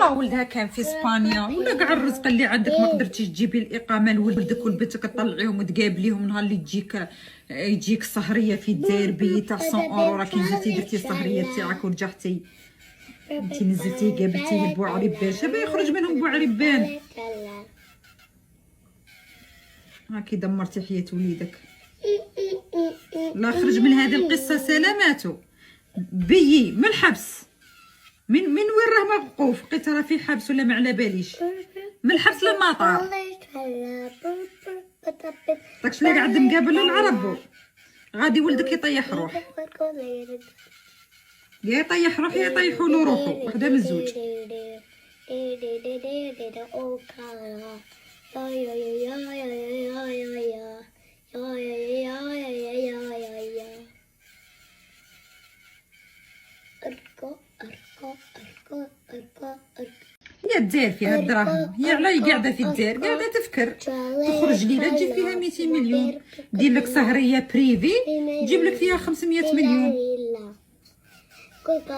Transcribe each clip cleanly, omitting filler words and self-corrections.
والله ولدها كان في اسبانيا، ولا كاع الرزق اللي عندك ما قدرتيش تجيبي الاقامه لولدك ولبنتك تطلعيهم وتقابليهم نهار اللي يجيك سهريه في الدزاير بي تاع 100 اورو، راكي نزلتي درتي السهريه تاعك ورجعتي. انتي نزلتيه قابلتيه بوعريبان، شباب يخرج منهم بوعريبان. هاكي دمرتي حياة وليدك. لا خرج من هذه القصه سلاماته بيي من الحبس. من وين راه موقوف؟ لقيت راه في حبس ولا ما على باليش. من الحبس للمطار. داكشي اللي قاعد مقابل العرب. غادي ولدك يطيح روح. يا يطيح روح يا يطيحوا له روحو، وحده من الزوج. يا الدزاير فيها الدراهم، هي علاه قاعده في الدزاير قاعده تفكر تخرج ليله تجيب فيها 200 مليون، دير لك سهريه بريفي تجيب لك فيها 500 مليون.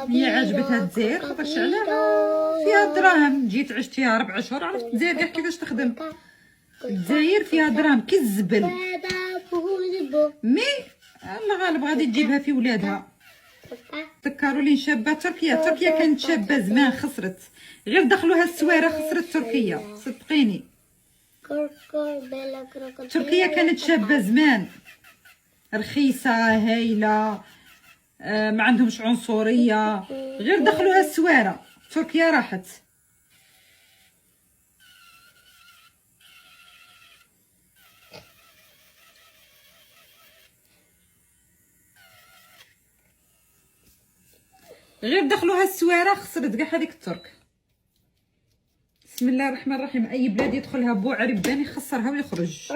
هي عجبتها الدزاير خاطرش علاه فيها دراهم، جيت عشتيها 4 اشهر عرفت الدزاير كاع كيفاش تخدم. الدزاير فيها دراهم كي الزبل، مي الله غالب غادي تجيبها في ولادها. تذكروا لي شابه تركيا كانت شابه زمان خسرت، غير دخلوها السواره خسرت تركيا، صدقيني. تركيا كانت شابه زمان رخيصه هايله، ما عندهمش عنصريه، غير دخلوها السواره تركيا راحت. غير دخلوها السواره خسرت كاع هذيك الترك. بسم الله الرحمن الرحيم، اي بلاد يدخلها بوعربان يخسرها ويخرج.